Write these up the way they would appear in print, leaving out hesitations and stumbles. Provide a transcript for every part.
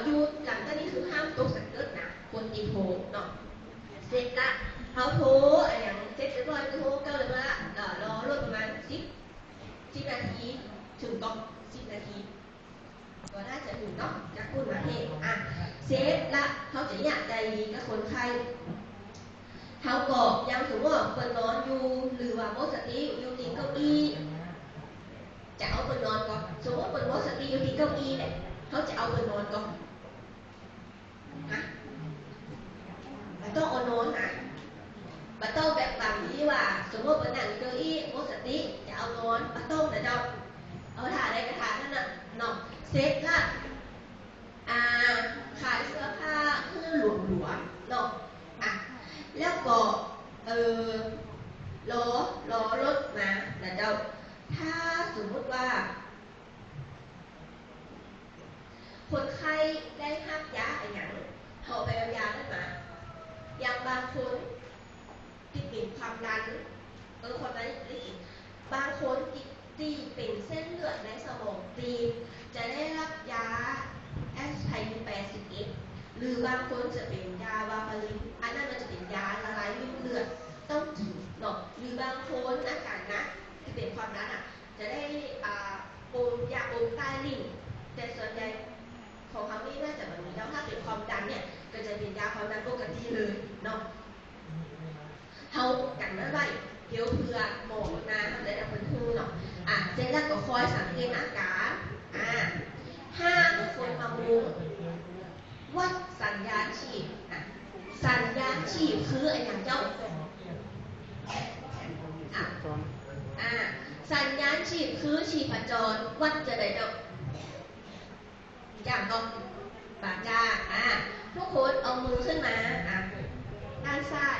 อยู่หลังจากนี้คือห้ามตกสะเกิดนะคนตีโทเนาะเสร็จละเขาโทรอย่างเสร็จเรียบร้อยโทรเก้าเลยว่ารอรถประมาณ10 นาทีถึงก็10 นาทีก็น่าจะถึงเนาะจากคุณมาเองเสร็จละเขาจะอยากใจดีกับคนไข้เขาก็ยังสมมติว่าเปิดนอนอยู่หรือว่าหมดสติอยู่ตีเก้าอี้จะเอาเปิดนอนก่อนสมมติเปิดหมดสติอยู่ตีเก้าอี้เนี่ยเขาจะเอาเปิดนอนก่อนไม่ต้องเอานอนนะไม่ต้องแบบบางที่ว่าสมมติเปิดหนังเก้าอี้หมดสติจะเอานอนไม่ต้องแต่เจ้าเอาถ่ายอะไรกระถางนั่นน่ะเนาะเซ็ตละขายเสื้อผ้าคือหลวมๆเนาะแล้วก็รอรถมาแต่เจ้าถ้าสมมติว่าคนไข้ได้หักยาอะไรอย่างเขาไปเอายาได้มาอย่างบางคนที่เป็นความดันคนนั้นได้กินบางคนที่เป็นเส้นเลือดในสมองตีจะได้รับยาแอสไพริน80 หรือบางคนจะเป็นยาวาฟารินอันนั้นมันจะเป็นยาละลายริ่มเลือดต้องกินเนาะหรือบางคนอาการนะที่เป็นความดันจะได้ยาอมใต้ลิ้นแต่ส่วนใหญ่ของเขานี่น่าจะแบบนี้แล้วถ้าเป็นความดันเนี่ยก็จะเป็นยาความดันปกติเลยเนาะเขากันนั้นไว้เดี๋ยวเพื่อหมอมาเขาจะได้เป็นหูเนาะเสร็จแล้วก็คอยสังเกตอาการห้ามคนมามุงวัดสัญญาณชีพสัญญาณชีพคืออะไรอย่างเจ้าสัญญาณชีพคือชีพจรวัดจะได้เจ้าอย่างก็ปากกาทุกคนเอามือขึ้นมาด้านซ้าย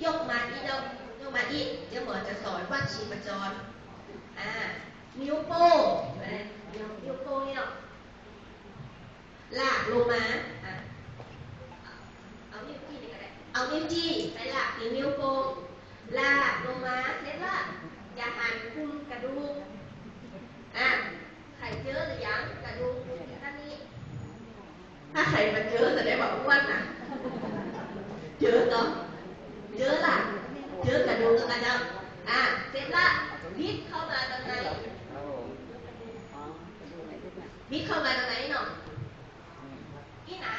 ยกมาอีกแล้วยกมาอีกเดี๋ยวหมอจะสอนวัดชีพจรนิ้วโป้งนิ้วโป้งนี่เนาะลากลงมาเอานิ้วจี้นี่ก็ได้เอานิ้วจี้ไปลากที่นิ้วโป้งลากลงมาเสร็จละอย่าหันคุมกระดูกไข่เจอหรือยังกระดูกด้านนี้ถ้าไข่มันเจอจะได้บอกอ้วนนะเจอเนาะเจอล่ะเจอกระดูกกันแล้วเสร็จละวิทเข้ามาตรงไหนวิทเข้ามาตรงไหนเนาะนี่นะ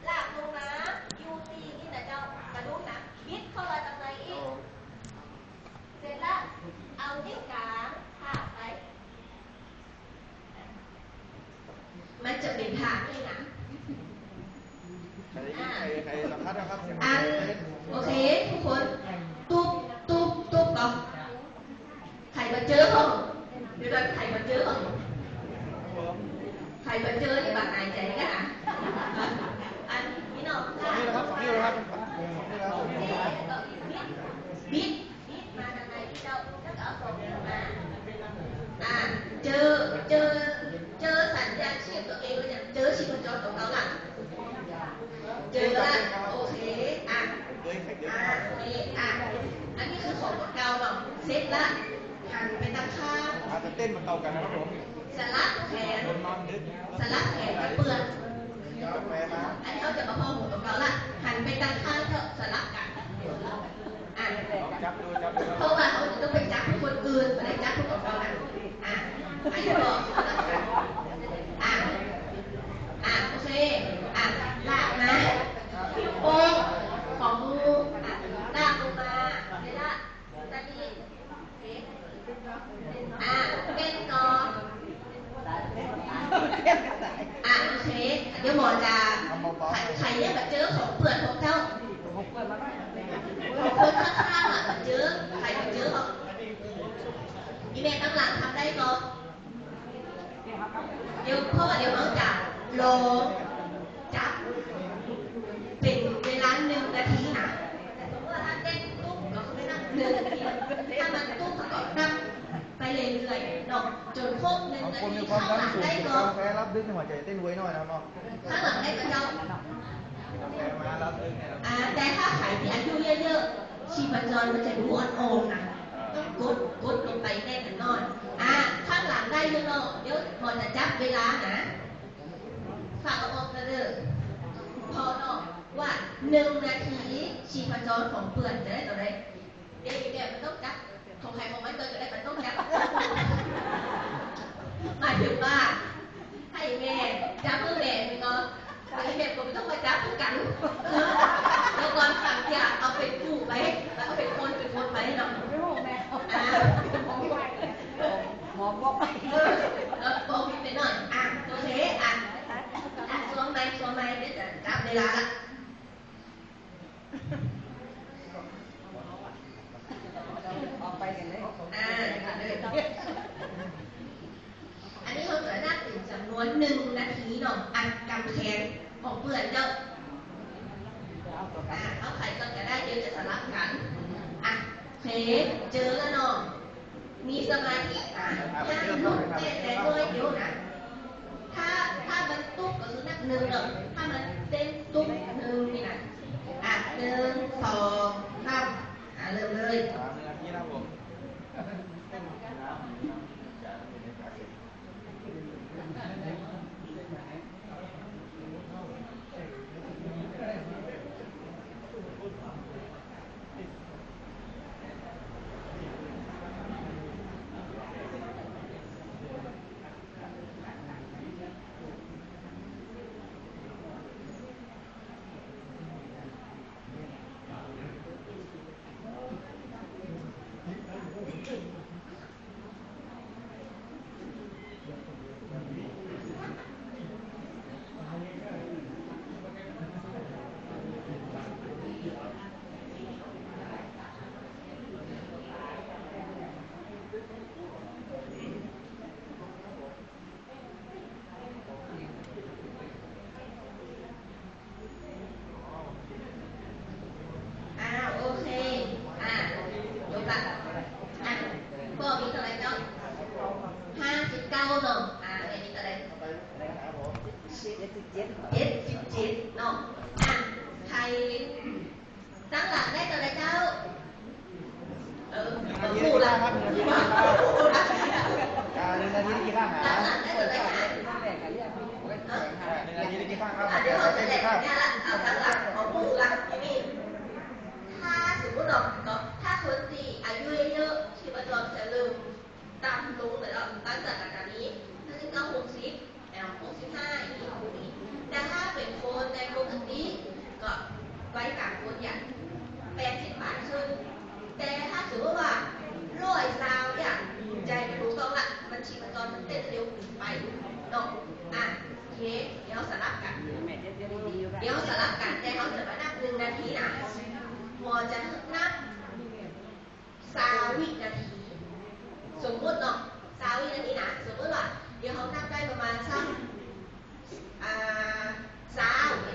ลากลงมายูตีนี่นะเจ้ากระดูกนะวิทเข้ามาตรงไหนอีกเสร็จละเอานิ้วกลางพาไปมันจะเป็นทางนี่นะใครสัมภาษณ์นะครับโอเคทุกคนตุ๊บก่อนใครมาเจอห้องเดี๋ยวใครมาเจอห้องใครมาเจอที่บ้านนายใจกันอันนี้เนาะนี่นะครับนี่นะครับบิดมาทางไหนที่เจ้าเอาส่งมาเจอสัญญาณชีพตัวเองเลยเนี่ยเจอชีพจรของเราล่ะเจอละโอเคอันนี้คือของเก่าเนาะเซ็ตละหันไปทางข้างจะเต้นมาเก่ากันนะครับผมสลักแขนกับเปลือกอันนี้เขาจะมาพอหัวของเราละหันไปทางข้างก็สลักกันเพราะว่าเขาจะต้องไปจับคนอื่นไม่ได้จับของเรานะอันนี้บอกโอเคลากมาโป้งของมือลากลงมาเดี๋ยวละตอนนี้เป็นก่อนโอเคเดี๋ยวหมอจะใครเนี่ยแบบเจอของเปลือกของเจ้าของคนข้างๆแบบเจอใครแบบเจอของอีเมลตั้งหลังทำได้ก็เดี๋ยวเพราะว่าเดี๋ยวเขาจะลงจับเป็นเวลา1 นาทีนะแต่สมมติว่าถ้าเต้นตุ้มก็ไม่นั่ง1 นาทีถ้ามันตุ้มก็นั่งไปเรื่อยๆเนาะจนครบ1 นาทีข้างหลังได้ก็แพ้รับดึงหัวใจเต้นไว้หน่อยนะครับข้างหลังได้ก็เจ้าแต่ถ้าใครที่อายุเยอะๆชีพจรมันจะรู้อ่อนๆนะต้องกดลงไปแน่นอนข้างหลังได้ อยู่เนาะเดี๋ยวพอจะจับเวลานะฝากเอาออกกันเลยพอเนาะว่า1 นาทีชีพจรของเปื่อนจะได้ตัวใดเดี๋ยวมันต้องจับของใครของมันเกินจะได้มันต้องจับหมายถึงว่าให้แม่จับมือแม่ไม่ก็ไอ้แม่ก็ไม่ต้องมาจับกันแล้วก่อนสั่งยาเอาเป็นผู้ไปแล้วเอาเป็นคนไปเนาะไม่บอกแม่มองไปมองบอกไปบอกมีไปหน่อยโอเคซ้อมไหมเดี๋ยวจะจับเวลาละออกไปกันเลยอันนี้เขาจะนับถึงจำนวน1 นาทีเนาะอันกำแพงของเปื่อนเจ้าเอาใครก็จะได้เดี๋ยวจะสลับกันเจอแล้วเนาะมีสมาธิห้ามลุกแต่ด้วยเดี๋ยวนะถ้ามันตุ๊กก็คือนับ1เนาะถ้ามันเต้นตุ๊ก1นี่นะ1 2 3เริ่มเลย1 นาทีนะผมโอเคจบละพ่อมีเท่าไหร่เนาะ59เนาะแม่มีเท่าไหร่77เนาะใครตั้งหลักได้เท่าไหร่เจ้าคู่ละ1 นาทีได้กี่ข้างหาตั้งหลักได้เท่าไหร่คะ1 นาทีได้กี่ข้างครับเดี๋ยวเขาจะแหลกเนี่ยละเอาตั้งหลักของคู่ละนี่ถ้าสมมติเราถ้าคนที่อายุเยอะๆชีพจรจะเริ่มต่ำลงแต่เราตั้งจากอาการนี้ถ้าถึง65อย่างนี้แต่ถ้าเป็นคนในปกติก็ไว้กลางคนอย่าง80 บาทขึ้นแต่ถ้าสมมติว่า120อย่างใจมันรู้ต้องละมันชีพจรมันเต้นเร็วไปเนาะโอเคเดี๋ยวสลับกันแต่เขาจะมานับ1 นาทีนะพอจะนับ20 วินาทีสมมติเนาะ20 วินาทีนะสมมติว่าเดี๋ยวเขานับได้ประมาณสัก20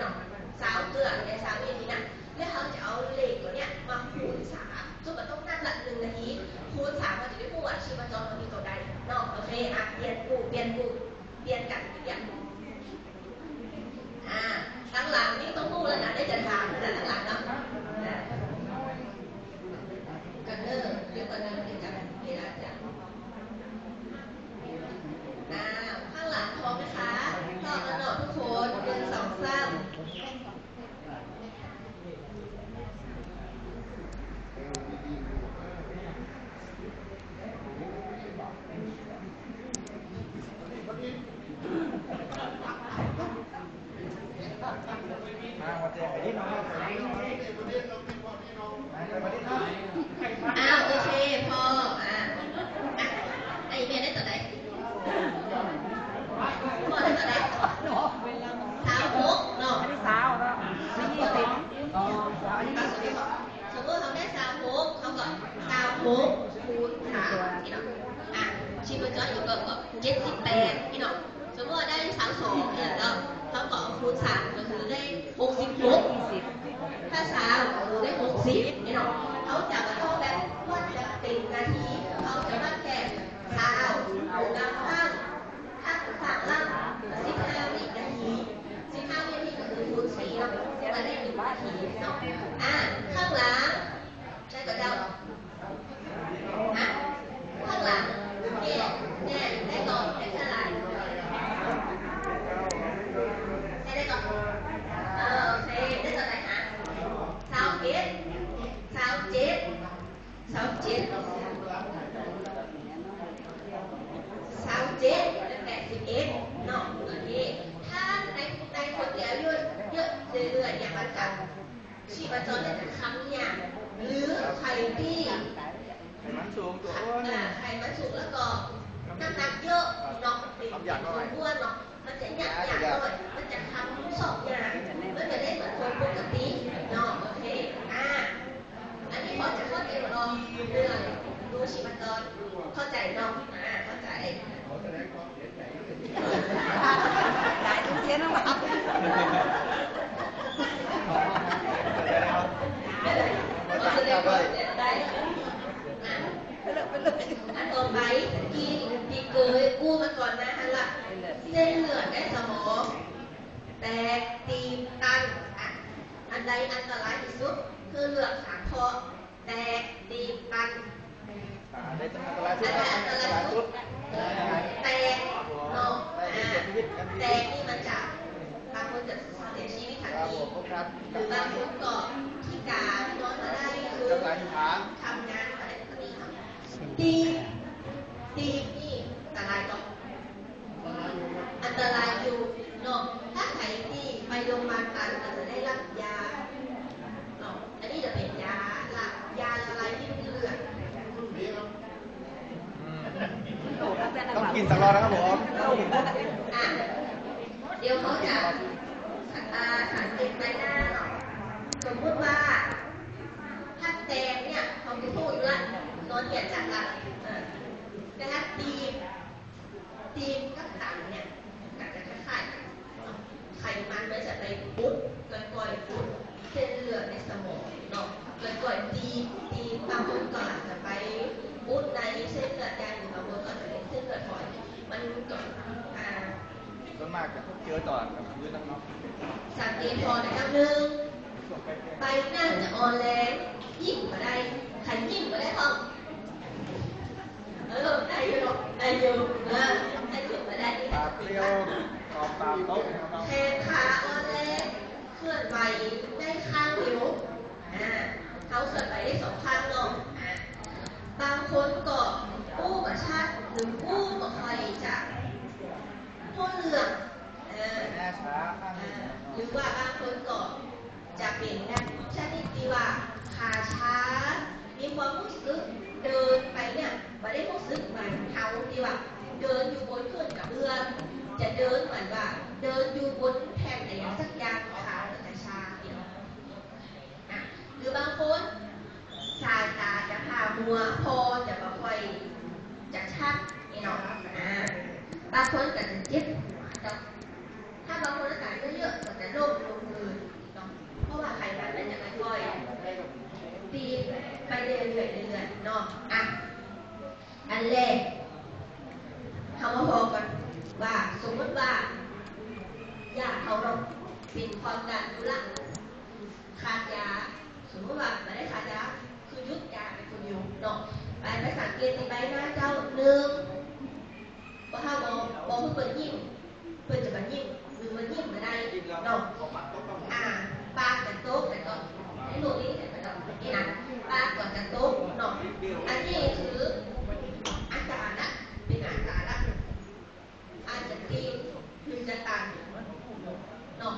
เนาะ20เกือบใน20 วินาทีนะแล้วเขาจะเอาเลขตัวเนี้ยมาคูณ3ซึ่งมันต้องนับละ1 นาทีคูณ3มันจะได้พูดว่าชีพจรมันมีตัวใดเนาะโอเคเปลี่ยนกันอย่างตั้งหลังนี่ต้องพูดแล้วนะได้จะถามนะตั้งหลังเนาะกันเนอร์เดี๋ยวกันเนอร์เดี๋ยวจะเวลาจะข้างหลังพร้อมไหมคะพร้อมแล้วเนาะทุกคน1 2 3วันเจ๊ไอ้นี่น้องโอเคพอไอเมียได้ตัวไหนพอได้ตัวไหน36เนาะอันนี้สาวแล้ว20สมมติเขาได้36เขาก็36คูณ3พี่น้องชีพจรอยู่ก็78พี่น้องสมมติว่าได้32เนี่ยแล้วเขาก็คูณ3ก็คือได้66ถ้า3ก็ได้60พี่น้องเขาจะมาท่องแบบว่าจะติดนาทีเขาจะมาแค่20ด้านข้างถ้าฝั่งล่าง15 วินาที15 วินาทีก็คือคูณ4เนาะจะได้1 นาทีเนาะข้างหลังได้ก็เจ้าข้างหลังเนี่ยได้ก่อน พจรเนี่ยจะคำเนี่ยหรือใครที่ ไขมันสูงตัวอ้วน ไขมันสูงแล้วก็น้ำหนักเยอะเนาะเป็นคนอ้วนเนาะมันจะหยาบหน่อยมันจะทำสองอย่างมันจะได้เหมือนคนปกติเนาะโอเคอันนี้พอจะเข้าใจลองเรื่องดูชีพจรเข้าใจเนาะเข้าใจได้ทุกเย็นแล้วมั้งได้อันต่อไปที่เกยกู้มาก่อนนะฮะล่ะเส้นเลือดในสมองแตกตีบตันอันใดอันตรายที่สุดคือเลือดขาคอแตกตีบตันได้อันตรายสุดแตกเนาะแตกนี่มันจะบางคนจะเสียชีวิตทันทีหรือบางคนก็พิการนอนมาได้คือทำงานอะไรก็ดีทำตีนี่อันตรายก็อันตรายอยู่เนาะถ้าใครที่ไปโรงพยาบาลตันอาจจะได้รับยาเนาะอันนี้จะเป็นยาละลายที่เลือดต้องกินตลอดนะครับผมเดี๋ยวเขาจะสังเกตใบหน้าเนาะสมมติว่าถ้าแดงเนี่ยเขาจะพูดอยู่ละนอนเหยียดจัดละแต่ถ้าตีมกับตังเนี่ยอาจจะคล้ายๆกันไขมันมันจะไปปุ๊บก่อยปุ๊บเส้นเลือดในสมองเนาะก่อยตีบางคนก็อาจจะไปปุ๊บในเส้นเลือดใหญ่หรือบางคนก็จะเป็นเส้นเลือดฝอยมันก่อนส่วนมากจะเจอต่อกับพื้นนะครับสังเกตพอนะครับหนึ่งใบหน้าจะอ่อนแรงยิ้มมาได้ใครยิ้มมาได้ห้องได้อยู่ได้ยิ้มมาได้ปากเปรี้ยวขอบตาโต๊ะแขนขาอ่อนแรงเคลื่อนไหวได้ข้างเดียวเขาเคลื่อนไหวได้สองข้างเนาะบางคนก็กู้กับชาติหรือกู้กับใครจะพ้นเรื่องหรือว่าบางคนก็จะเป็นแบบชนิดที่ว่าขาช้ามีความรู้สึกเดินไปเนี่ยไม่ได้รู้สึกเหมือนเขาที่ว่าเดินอยู่บนเครื่องกับเรือจะเดินเหมือนว่าเดินอยู่บนแผ่นอะไรสักอย่างขาจะชาเดียวหรือบางคนสายตาจะผ่ามัวพอจะมาค่อยจะชัดนี่เนาะบางคนก็จะเจ็บถ้าบางคนอากาศเยอะๆก็จะโรคลงมือเพราะว่าไขมันมันจะค่อยๆตีไปเรื่อยๆเนาะอันแรกทำมาพอกันว่าสมมติว่าญาติเขาเราเป็นความดันทุลักขาดยาสมมติว่าไม่ได้ขาดยาคือยุดยาเป็นคนอยู่เนาะไปสังเกตในใบหน้าเจ้าหนึ่งว่าถ้ามองเพื่อเปิดยิ้มเพื่อจะมายิ้มหรือมันยิ้มมาได้เนาะปากกับโต๊ะแต่ก็ให้หนูนี่แต่ก็นี่นะปากก่อนกับโต๊ะเนาะอันนี้คืออาการละเป็นอาการละอาจจะตีหรือจะตันเนาะ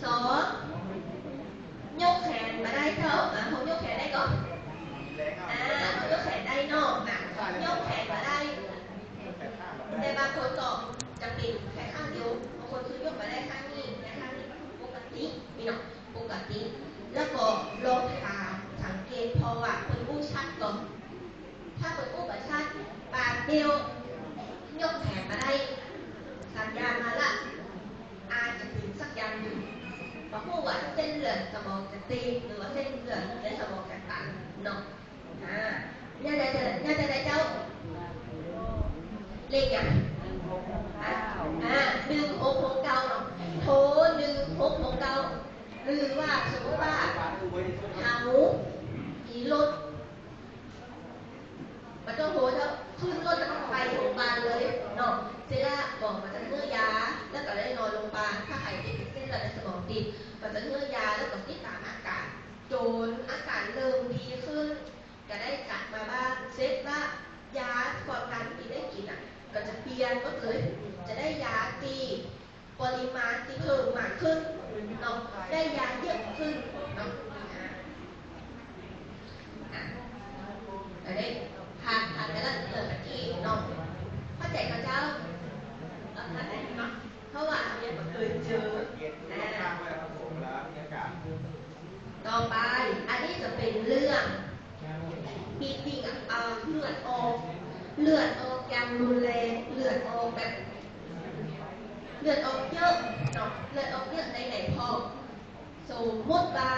สองยกแขนมาได้เท่าเขายกแขนได้ก่อนเขายกแขนได้นอกยกแขนมาได้แต่บางคนก็จะเป็นแค่ข้างเดียวบางคนคือยกมาได้ข้างนี้และข้างนี้ปกติมีเนาะปกติแล้วก็ลองถามสังเกตพอว่าคนกู้ชัดก่อนถ้าคนกู้แบบชัดปากเดียวยกแขนมาได้สัญญาณมาละอาจจะถึงสักอย่างหนึ่งเพราะว่าเส้นเลือดสมองจะตีหรือว่าเส้นเลือดในสมองจะตันเนาะน่าจะได้เจ้าเลขอย่าง1669เนาะโทร1669หรือว่าสมมติว่าเขาขี่รถมันต้องโทรเจ้าขึ้นรถแล้วก็ไปโรงพยาบาลเลยเนาะเสร็จแล้วบอกมันจะเนื้อยาแล้วก็ได้นอนโรงพยาบาลถ้าใครเป็นเส้นเลือดในสมองตีบมันจะเนื้อยาแล้วก็ติดตามอาการจนอาการเริ่มดีขึ้นก็ได้กลับมาบ้านเสร็จว่ายาความดันที่ได้กินก็จะเปลี่ยนก็เลยจะได้ยาตีปริมาณที่เพิ่มมากขึ้นเนาะได้ยาเยอะ เลือดออกอย่างรุนแรงเลือดออกแบบเลือดออกเยอะเนาะเลือดออกเยอะในไหนพอสมมติว่า